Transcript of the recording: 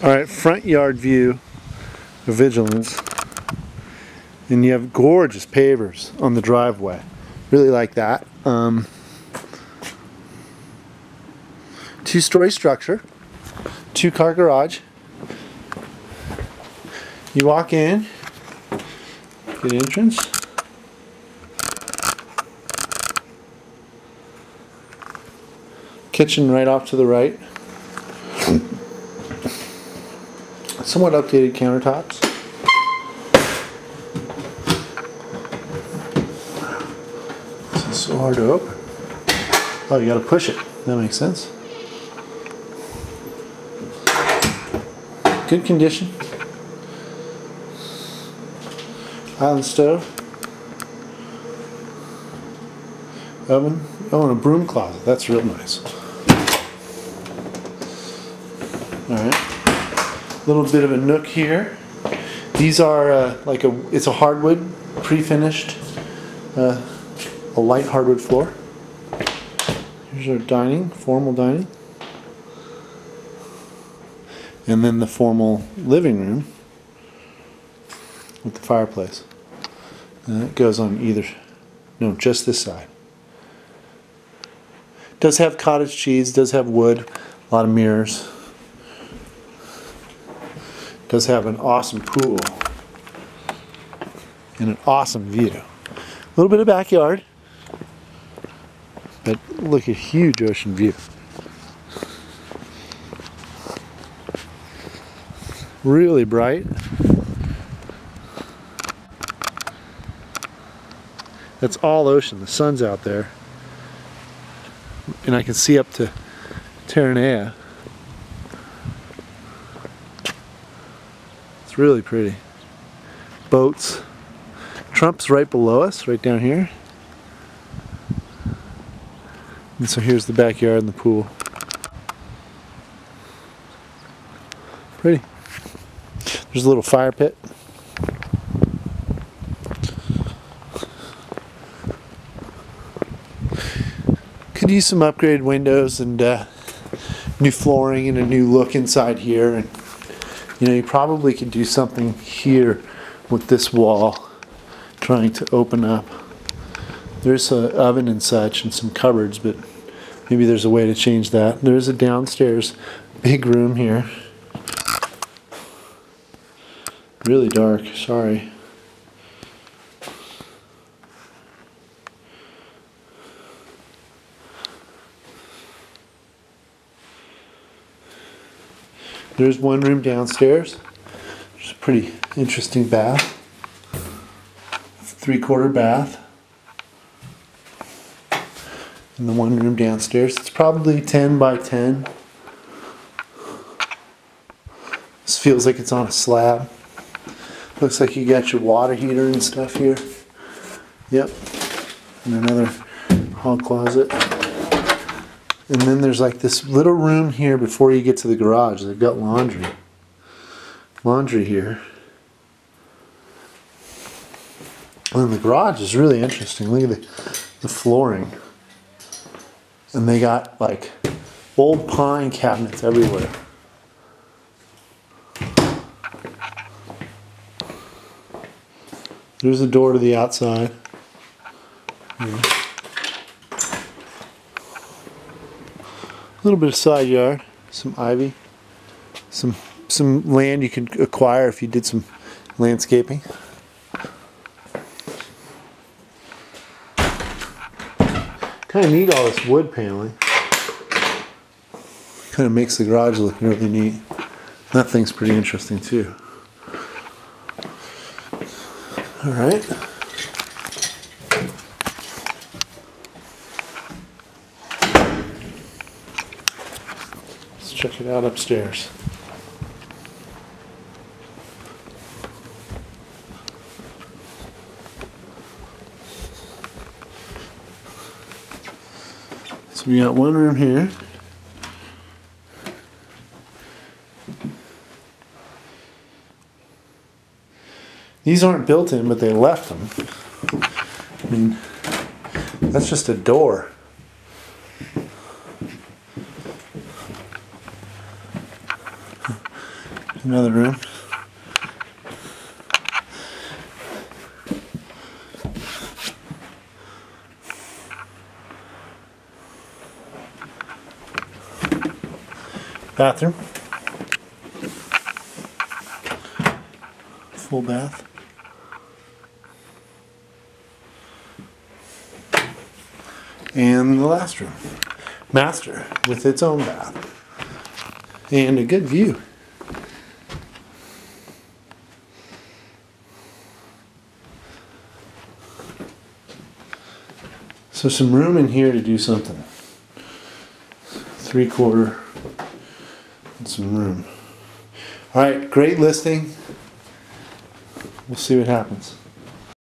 Alright, front yard view of Vigilance. And you have gorgeous pavers on the driveway. Really like that. Two-story structure. Two-car garage. You walk in. Good entrance. Kitchen right off to the right. Somewhat updated countertops. This is so hard to open. Oh, you gotta push it. That makes sense. Good condition. Island stove. Oven. Oh, and a broom closet. That's real nice. Alright. A little bit of a nook here. These are it's a hardwood, pre-finished, a light hardwood floor. Here's our dining, formal dining. And then the formal living room with the fireplace. And it goes on either, no, just this side. Does have cottage cheese, does have wood, a lot of mirrors. Does have an awesome pool and an awesome view. A little bit of backyard, but look at huge ocean view. Really bright. That's all ocean. The sun's out there, and I can see up to Terranea. It's really pretty. Boats. Trump's right below us, right down here. And so here's the backyard and the pool. Pretty. There's a little fire pit. Could use some upgraded windows and new flooring and a new look inside here. And you know, you probably could do something here with this wall, trying to open up. There's an oven and such and some cupboards, but maybe there's a way to change that. There's a downstairs big room here. Really dark, sorry. There's one room downstairs. There's a pretty interesting bath. 3/4 bath. And the one room downstairs. It's probably 10 by 10. This feels like it's on a slab. Looks like you got your water heater and stuff here. Yep. And another hall closet. And then there's like this little room here before you get to the garage. They've got laundry. Laundry here. And the garage is really interesting. Look at the flooring. And they got like old pine cabinets everywhere. There's a door to the outside. Yeah. A little bit of side yard, some ivy, some land you could acquire if you did some landscaping. Kind of neat, all this wood paneling. Kind of makes the garage look really neat. That thing's pretty interesting too. All right. Check it out upstairs. So we got one room here. These aren't built in, but they left them. I mean, that's just a door. Another room. Bathroom. Full bath. And the last room. Master with its own bath. And a good view. So some room in here to do something. 3/4 and some room. Alright, great listing. We'll see what happens.